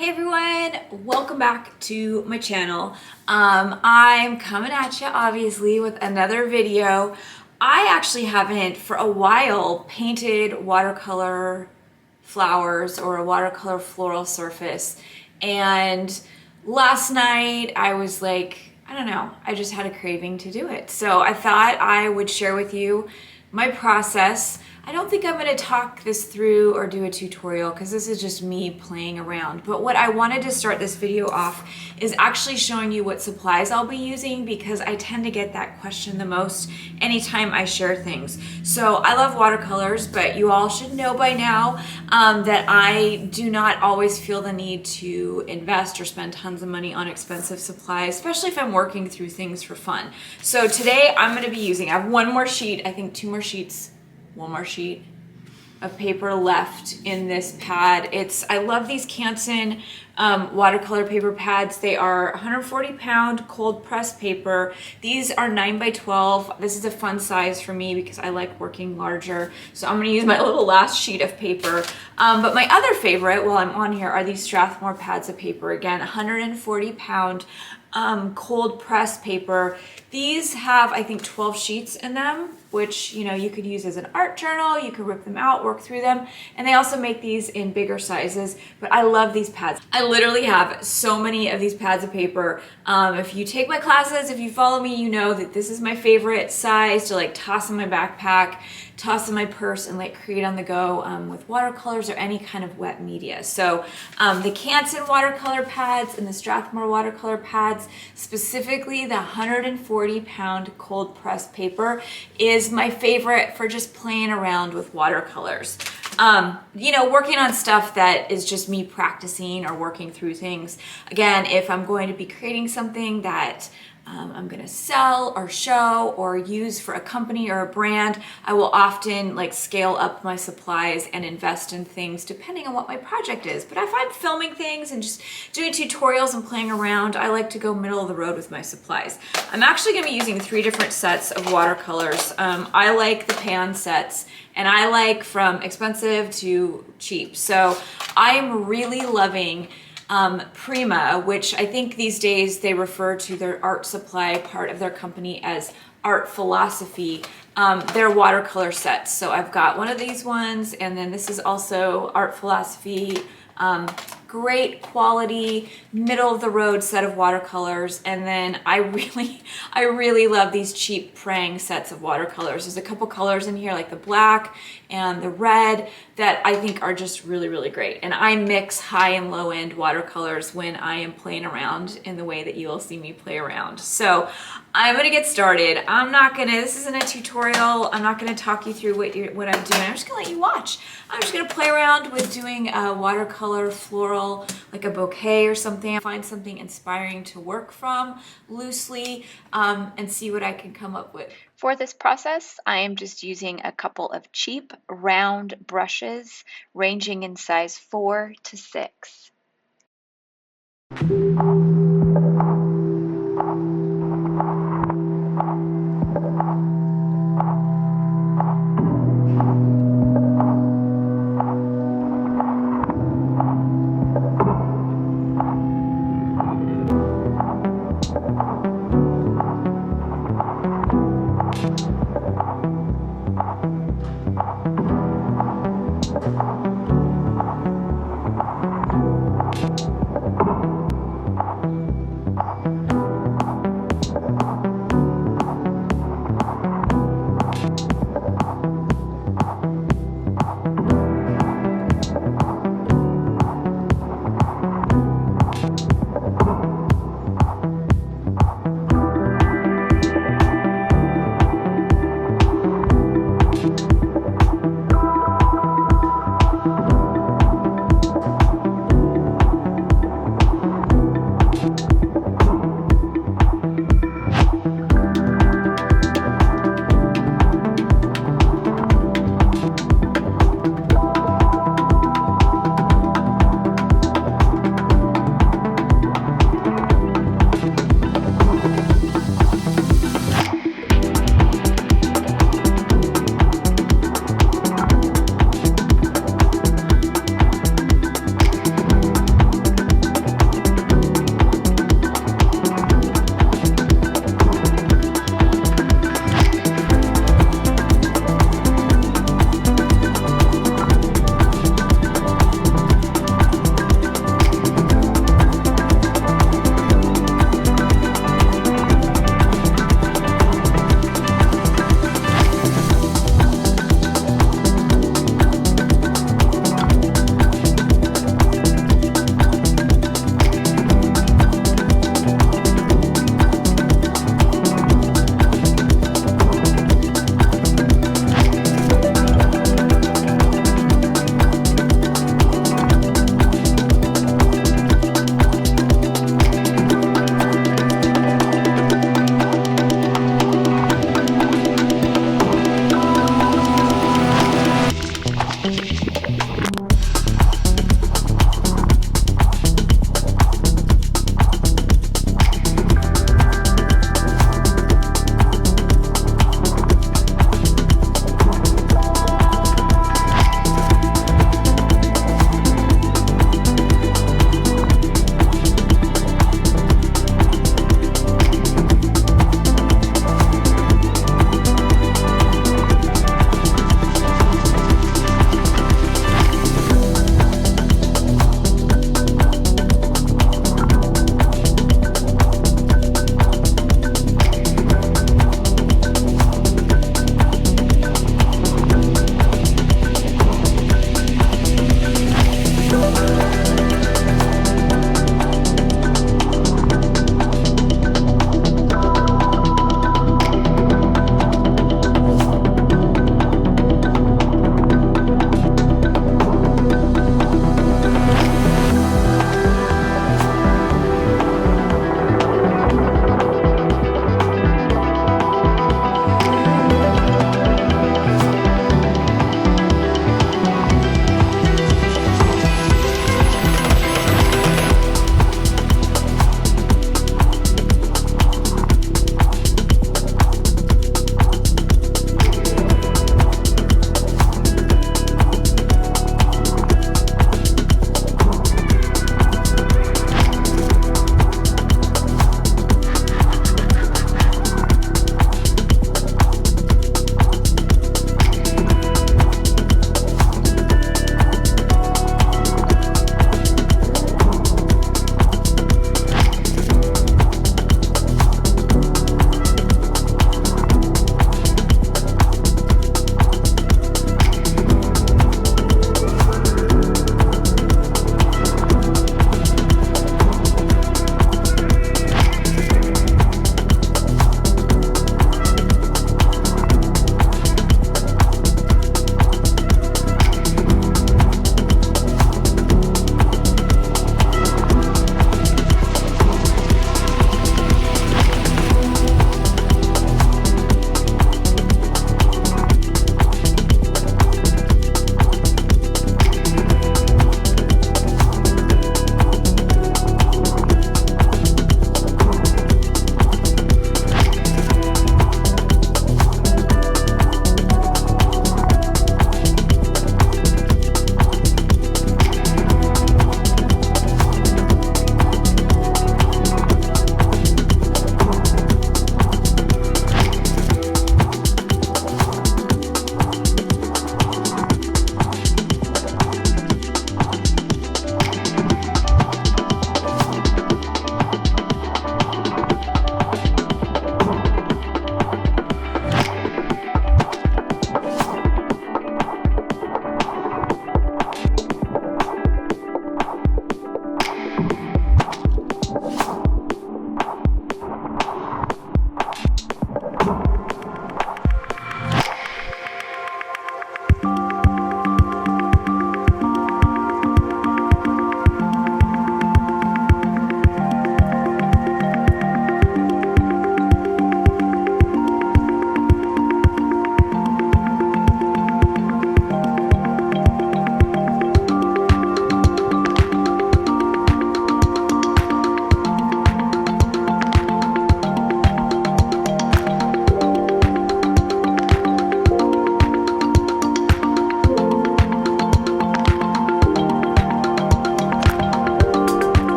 Hey everyone, welcome back to my channel. I'm coming at you obviously with another video. I actually haven't for a while painted watercolor flowers or a watercolor floral surface, and last night I was like, I don't know, I just had a craving to do it. So I thought I would share with you my process. I don't think I'm going to talk this through or do a tutorial because this is just me playing around. But what I wanted to start this video off is actually showing you what supplies I'll be using, because I tend to get that question the most anytime I share things. So I love watercolors, but you all should know by now that I do not always feel the need to invest or spend tons of money on expensive supplies, especially if I'm working through things for fun. So today I'm going to be using, I have one more sheet, I think one more sheet of paper left in this pad. I love these Canson watercolor paper pads. They are 140-pound cold press paper. These are 9x12. This is a fun size for me because I like working larger. So I'm gonna use my little last sheet of paper. But my other favorite while I'm on here are these Strathmore pads of paper. Again, 140-pound cold press paper. These have, I think, 12 sheets in them, which, you know, you could use as an art journal. You could rip them out, work through them. And they also make these in bigger sizes, but I love these pads. I literally have so many of these pads of paper. If you take my classes, if you follow me, you know that this is my favorite size to like toss in my backpack, toss in my purse, and like create on the go with watercolors or any kind of wet media. So the Canson watercolor pads and the Strathmore watercolor pads, specifically the 140-pound cold press paper, is my favorite for just playing around with watercolors. You know, working on stuff that is just me practicing or working through things. Again, if I'm going to be creating something that I'm gonna sell or show or use for a company or a brand, I will often like scale up my supplies and invest in things depending on what my project is. But if I'm filming things and just doing tutorials and playing around, I like to go middle of the road with my supplies. I'm actually gonna be using 3 different sets of watercolors. I like the pan sets, and I like from expensive to cheap. So I'm really loving Prima, which I think these days they refer to their art supply part of their company as Art Philosophy. Their watercolor sets. So I've got one of these ones, and then this is also Art Philosophy. Great quality, middle of the road set of watercolors. And then I really love these cheap Prang sets of watercolors. There's a couple colors in here like the black and the red that I think are just really, really great. And I mix high and low end watercolors when I am playing around in the way that you will see me play around. So I'm gonna get started. This isn't a tutorial. I'm not gonna talk you through what I'm doing. I'm just gonna let you watch. I'm just gonna play around with doing a watercolor floral, like a bouquet or something. Find something inspiring to work from loosely and see what I can come up with. For this process, I am just using a couple of cheap round brushes ranging in size 4 to 6.